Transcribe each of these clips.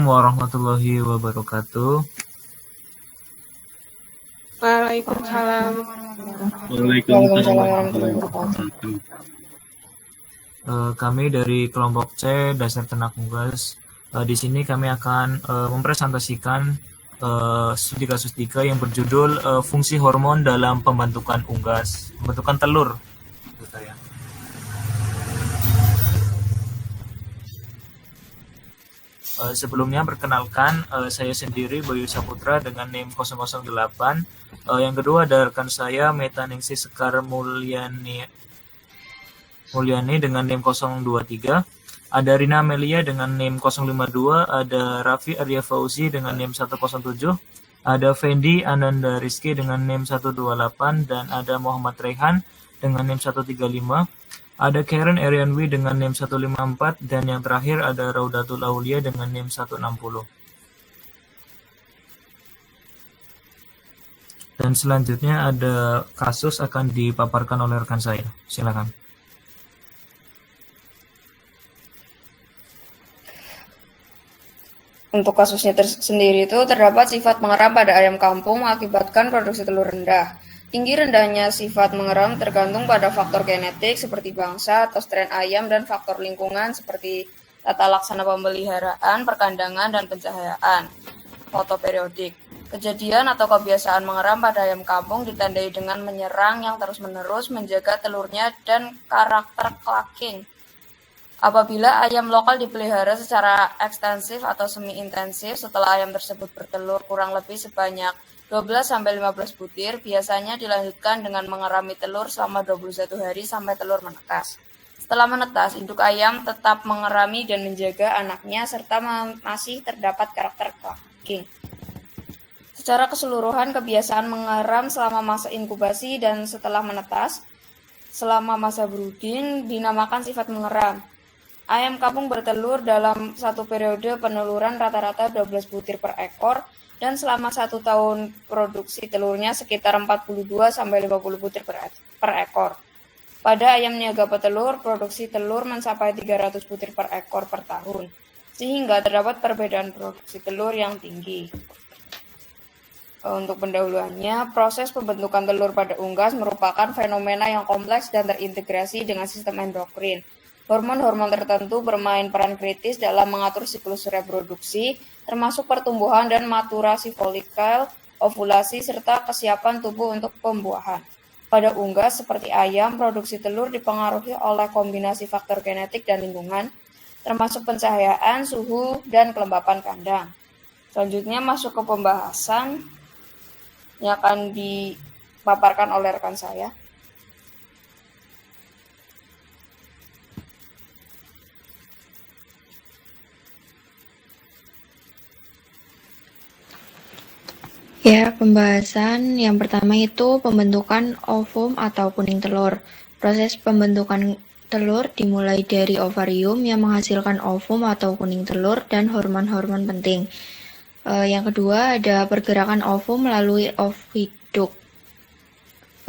Warahmatullahi wabarakatuh. Waalaikumsalam. Waalaikumsalam warahmatullahi wabarakatuh. Kami dari kelompok C Dasar Ternak Unggas. Di sini kami akan mempresentasikan studi kasus 3 yang berjudul fungsi hormon dalam pembentukan unggas, pembentukan telur. Sebelumnya perkenalkan, saya sendiri Bayu Saputra dengan NIM 008. Yang kedua ada rekan saya Metaningsih Sekar Mulyani dengan NIM 023. Ada Rina Amelia dengan NIM 052, ada Raffi Arya Fauzi dengan NIM 107, ada Fendi Ananda Rizky dengan NIM 128, dan ada Muhammad Rehan dengan NIM 135. Ada Karen Erianwi dengan NIM 154, dan yang terakhir ada Raudatul Aulia dengan NIM 160. Dan selanjutnya ada kasus akan dipaparkan oleh rekan saya. Silakan. Untuk kasusnya sendiri itu terdapat sifat mengeram pada ayam kampung mengakibatkan produksi telur rendah. Tinggi rendahnya sifat mengeram tergantung pada faktor genetik seperti bangsa atau strain ayam dan faktor lingkungan seperti tata laksana pemeliharaan, perkandangan, dan pencahayaan fotoperiodik. Kejadian atau kebiasaan mengeram pada ayam kampung ditandai dengan menyerang yang terus-menerus menjaga telurnya dan karakter clucking. Apabila ayam lokal dipelihara secara ekstensif atau semi-intensif, setelah ayam tersebut bertelur kurang lebih sebanyak 12-15 butir, biasanya dilanjutkan dengan mengerami telur selama 21 hari sampai telur menetas. Setelah menetas, induk ayam tetap mengerami dan menjaga anaknya serta masih terdapat karakter clucking. Secara keseluruhan, kebiasaan mengeram selama masa inkubasi dan setelah menetas selama masa brooding dinamakan sifat mengeram. Ayam kampung bertelur dalam satu periode peneluran rata-rata 12 butir per ekor, dan selama 1 tahun produksi telurnya sekitar 42-50 butir per ekor. Pada ayam niaga petelur, produksi telur mencapai 300 butir per ekor per tahun, sehingga terdapat perbedaan produksi telur yang tinggi. Untuk pendahuluannya, proses pembentukan telur pada unggas merupakan fenomena yang kompleks dan terintegrasi dengan sistem endokrin. Hormon-hormon tertentu bermain peran kritis dalam mengatur siklus reproduksi, termasuk pertumbuhan dan maturasi folikel, ovulasi, serta kesiapan tubuh untuk pembuahan. Pada unggas seperti ayam, produksi telur dipengaruhi oleh kombinasi faktor genetik dan lingkungan, termasuk pencahayaan, suhu, dan kelembapan kandang. Selanjutnya masuk ke pembahasan yang akan dipaparkan oleh rekan saya. Ya, pembahasan yang pertama itu pembentukan ovum atau kuning telur. Proses pembentukan telur dimulai dari ovarium yang menghasilkan ovum atau kuning telur dan hormon-hormon penting. Yang kedua ada pergerakan ovum melalui oviduk.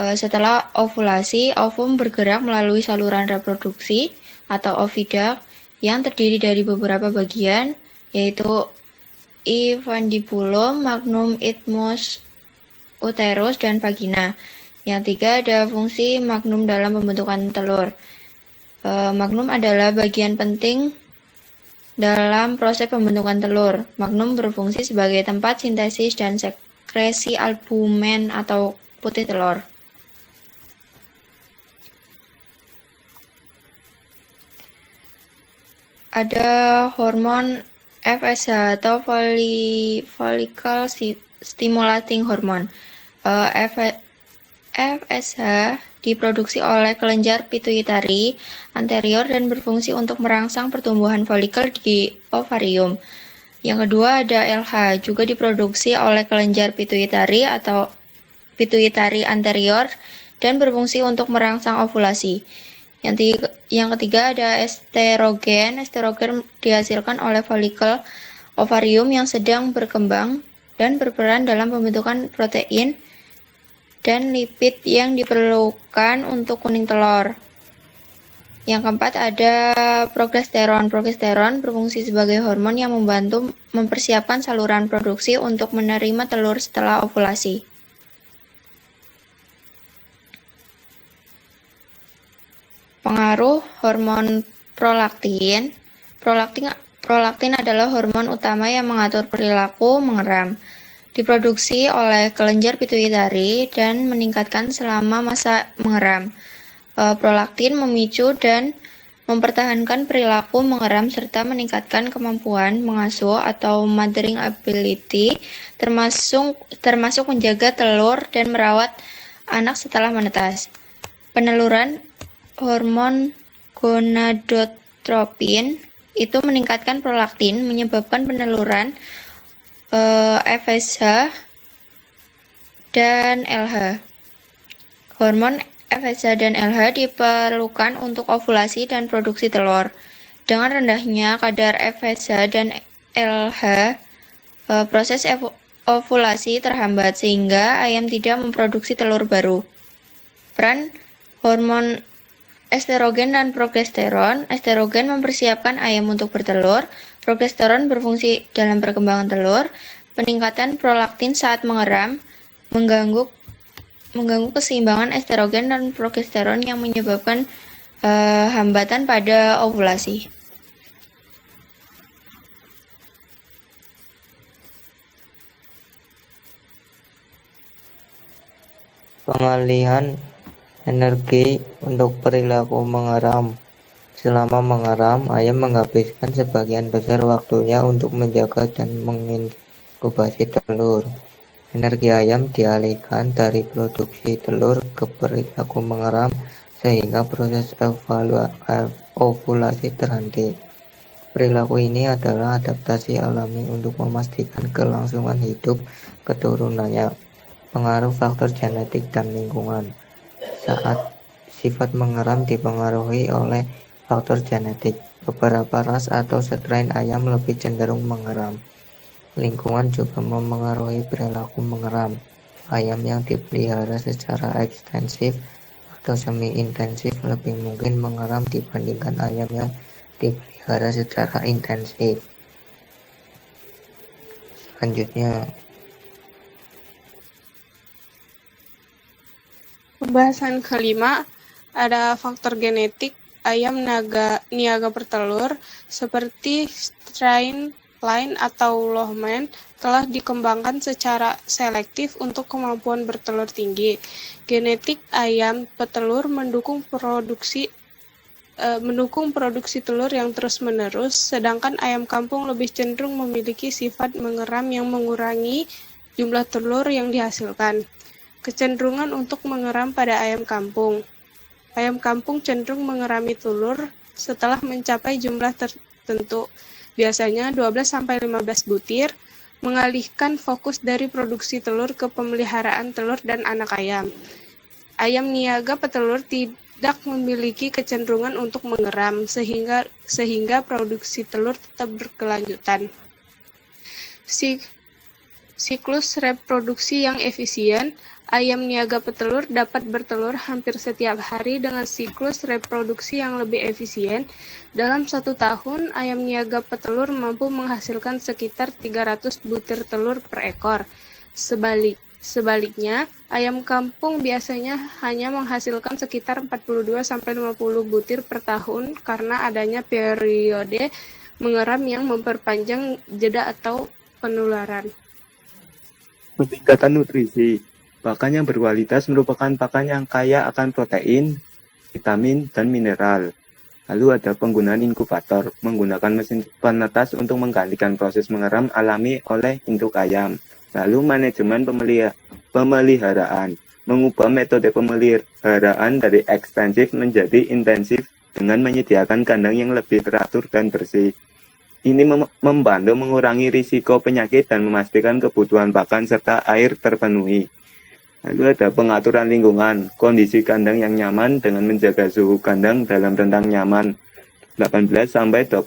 Setelah ovulasi, ovum bergerak melalui saluran reproduksi atau oviduct yang terdiri dari beberapa bagian, yaitu infundibulum, magnum, isthmus, uterus, dan vagina. Yang tiga ada fungsi magnum dalam pembentukan telur. Magnum adalah bagian penting dalam proses pembentukan telur. Magnum berfungsi sebagai tempat sintesis dan sekresi albumen atau putih telur. Ada hormon FSH atau follicle stimulating hormone. FSH diproduksi oleh kelenjar pituitari anterior dan berfungsi untuk merangsang pertumbuhan folikel di ovarium. Yang kedua ada LH, juga diproduksi oleh kelenjar pituitari atau pituitari anterior dan berfungsi untuk merangsang ovulasi. Yang ketiga ada estrogen. Estrogen dihasilkan oleh folikel ovarium yang sedang berkembang dan berperan dalam pembentukan protein dan lipid yang diperlukan untuk kuning telur. Yang keempat ada progesteron. Progesteron berfungsi sebagai hormon yang membantu mempersiapkan saluran produksi untuk menerima telur setelah ovulasi. Pengaruh hormon prolaktin. Prolaktin adalah hormon utama yang mengatur perilaku mengeram. Diproduksi oleh kelenjar pituitari dan meningkatkan selama masa mengeram. Prolaktin memicu dan mempertahankan perilaku mengeram serta meningkatkan kemampuan mengasuh atau mothering ability, termasuk menjaga telur dan merawat anak setelah menetas. Peneluran hormon gonadotropin itu meningkatkan prolaktin, menyebabkan peneluran FSH dan LH. Hormon FSH dan LH diperlukan untuk ovulasi dan produksi telur. Dengan rendahnya kadar FSH dan LH, proses ovulasi terhambat sehingga ayam tidak memproduksi telur baru. Peran hormon estrogen dan progesteron. Estrogen mempersiapkan ayam untuk bertelur. Progesteron berfungsi dalam perkembangan telur. Peningkatan prolaktin saat mengeram mengganggu keseimbangan estrogen dan progesteron yang menyebabkan hambatan pada ovulasi. Pengalihan energi untuk perilaku mengeram. Selama mengeram, ayam menghabiskan sebagian besar waktunya untuk menjaga dan menginkubasi telur. Energi ayam dialihkan dari produksi telur ke perilaku mengeram sehingga proses ovulasi terhenti. Perilaku ini adalah adaptasi alami untuk memastikan kelangsungan hidup keturunannya. Pengaruh faktor genetik dan lingkungan. Saat sifat mengeram dipengaruhi oleh faktor genetik, beberapa ras atau strain ayam lebih cenderung mengeram. Lingkungan juga memengaruhi perilaku mengeram. Ayam yang dipelihara secara ekstensif atau semi-intensif lebih mungkin mengeram dibandingkan ayam yang dipelihara secara intensif. Selanjutnya, pembahasan kelima ada faktor genetik ayam niaga bertelur seperti strain line atau Lohmann telah dikembangkan secara selektif untuk kemampuan bertelur tinggi. Genetik ayam petelur mendukung produksi telur yang terus-menerus, sedangkan ayam kampung lebih cenderung memiliki sifat mengeram yang mengurangi jumlah telur yang dihasilkan. Kecenderungan untuk mengeram pada ayam kampung. Ayam kampung cenderung mengerami telur setelah mencapai jumlah tertentu, biasanya 12-15 butir, mengalihkan fokus dari produksi telur ke pemeliharaan telur dan anak ayam. Ayam niaga petelur tidak memiliki kecenderungan untuk mengeram, sehingga produksi telur tetap berkelanjutan. Siklus reproduksi yang efisien. Ayam niaga petelur dapat bertelur hampir setiap hari dengan siklus reproduksi yang lebih efisien. Dalam 1 tahun, ayam niaga petelur mampu menghasilkan sekitar 300 butir telur per ekor. Sebaliknya, ayam kampung biasanya hanya menghasilkan sekitar 42-50 butir per tahun karena adanya periode mengeram yang memperpanjang jeda atau penularan. Peningkatan nutrisi. Pakan yang berkualitas merupakan pakan yang kaya akan protein, vitamin, dan mineral. Lalu ada penggunaan inkubator, menggunakan mesin penetas untuk menggantikan proses mengeram alami oleh induk ayam. Lalu manajemen pemeliharaan, mengubah metode pemeliharaan dari ekstensif menjadi intensif dengan menyediakan kandang yang lebih teratur dan bersih. Ini membantu mengurangi risiko penyakit dan memastikan kebutuhan pakan serta air terpenuhi. Lalu ada pengaturan lingkungan, kondisi kandang yang nyaman dengan menjaga suhu kandang dalam rentang nyaman 18-25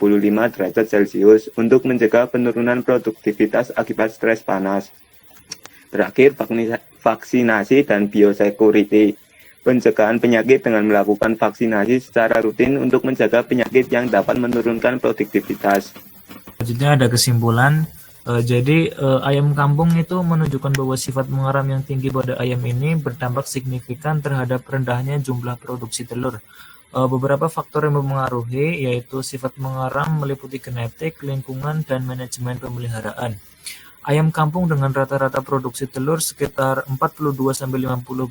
derajat Celcius untuk mencegah penurunan produktivitas akibat stres panas. Terakhir, vaksinasi dan biosecurity. pencegahan penyakit dengan melakukan vaksinasi secara rutin untuk mencegah penyakit yang dapat menurunkan produktivitas. Selanjutnya ada kesimpulan. Jadi ayam kampung itu menunjukkan bahwa sifat mengeram yang tinggi pada ayam ini berdampak signifikan terhadap rendahnya jumlah produksi telur. Beberapa faktor yang mempengaruhi yaitu sifat mengeram meliputi genetik, lingkungan, dan manajemen pemeliharaan. Ayam kampung dengan rata-rata produksi telur sekitar 42-50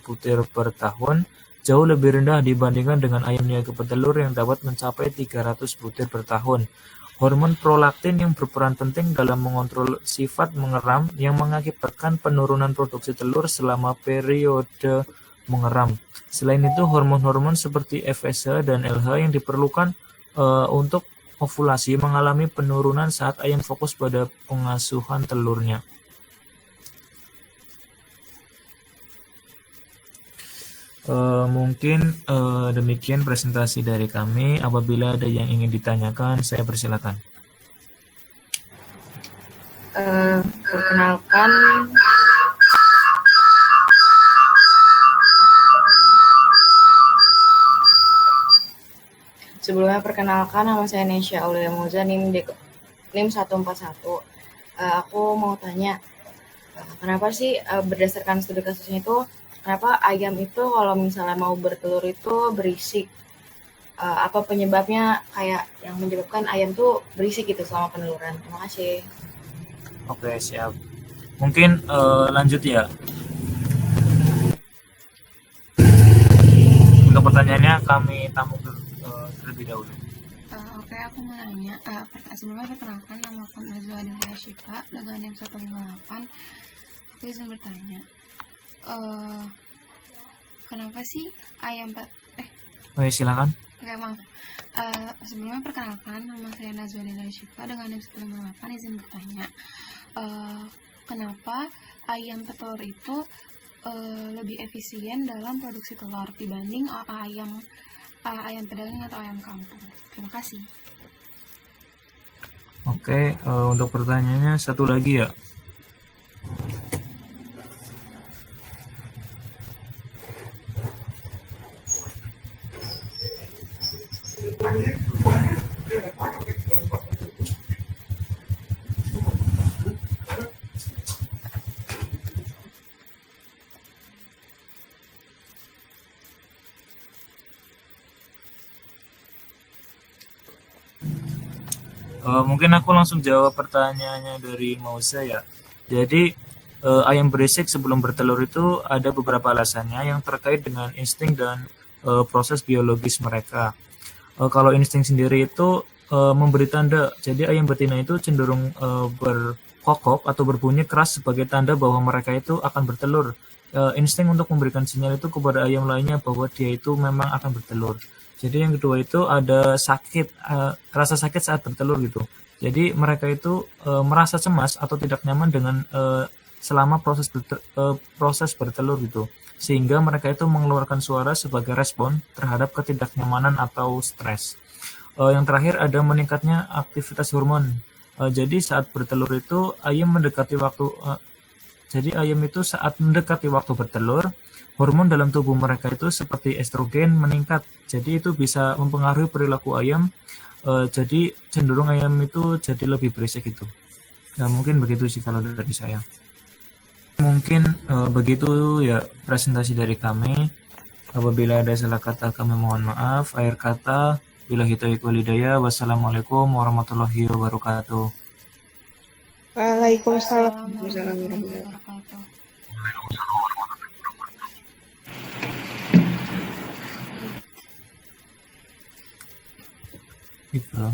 butir per tahun jauh lebih rendah dibandingkan dengan ayam niaga petelur yang dapat mencapai 300 butir per tahun. Hormon prolaktin yang berperan penting dalam mengontrol sifat mengeram yang mengakibatkan penurunan produksi telur selama periode mengeram. Selain itu, hormon-hormon seperti FSH dan LH yang diperlukan untuk ovulasi mengalami penurunan saat ayam fokus pada pengasuhan telurnya. Mungkin demikian presentasi dari kami. Apabila ada yang ingin ditanyakan, saya persilakan. Perkenalkan, nama saya Nesya Aulia Moza, NIM 141. Aku mau tanya, kenapa sih berdasarkan studi kasusnya itu, kenapa ayam itu kalau misalnya mau bertelur itu berisik? Apa penyebabnya kayak yang menyebabkan ayam tuh berisik gitu selama peneluran? Terima kasih. Oke, siap. Mungkin lanjut ya. Untuk pertanyaannya kami tamu terlebih dahulu. Oke, aku mau nanya. Sebelumnya perkenalkan, nama aku Nazwa Adelia Syifa dengan NIM 158. Aku izin bertanya. Kenapa sih ayam Oke, silakan. Oke, maaf. Sebelumnya perkenalkan, nama saya Nazwa Adelia Syifa dengan NIM 158. Izin bertanya. Kenapa ayam petelur itu lebih efisien dalam produksi telur dibanding ayam pedaging atau ayam kampung? Terima kasih. Oke, untuk pertanyaannya satu lagi ya. Mungkin aku langsung jawab pertanyaannya dari Mausa ya. Jadi ayam berisik sebelum bertelur itu ada beberapa alasannya yang terkait dengan insting dan proses biologis mereka. Kalau insting sendiri itu memberi tanda, jadi ayam betina itu cenderung berkokok atau berbunyi keras sebagai tanda bahwa mereka itu akan bertelur. Insting untuk memberikan sinyal itu kepada ayam lainnya bahwa dia itu memang akan bertelur. Jadi yang kedua itu ada rasa sakit saat bertelur gitu. Jadi mereka itu merasa cemas atau tidak nyaman dengan selama proses bertelur gitu. Sehingga mereka itu mengeluarkan suara sebagai respon terhadap ketidaknyamanan atau stres. Yang terakhir ada meningkatnya aktivitas hormon. Jadi saat bertelur itu ayam mendekati waktu bertelur, hormon dalam tubuh mereka itu seperti estrogen meningkat. Jadi itu bisa mempengaruhi perilaku ayam. Jadi cenderung ayam itu jadi lebih berisik gitu. Nah, mungkin begitu sih kalau dari saya. Mungkin begitu ya presentasi dari kami. Apabila ada salah kata kami mohon maaf. Akhir kata, billahi taufiq wal hidayah. Wassalamualaikum warahmatullahi wabarakatuh. Waalaikumsalam. Warahmatullahi wabarakatuh. Gitu.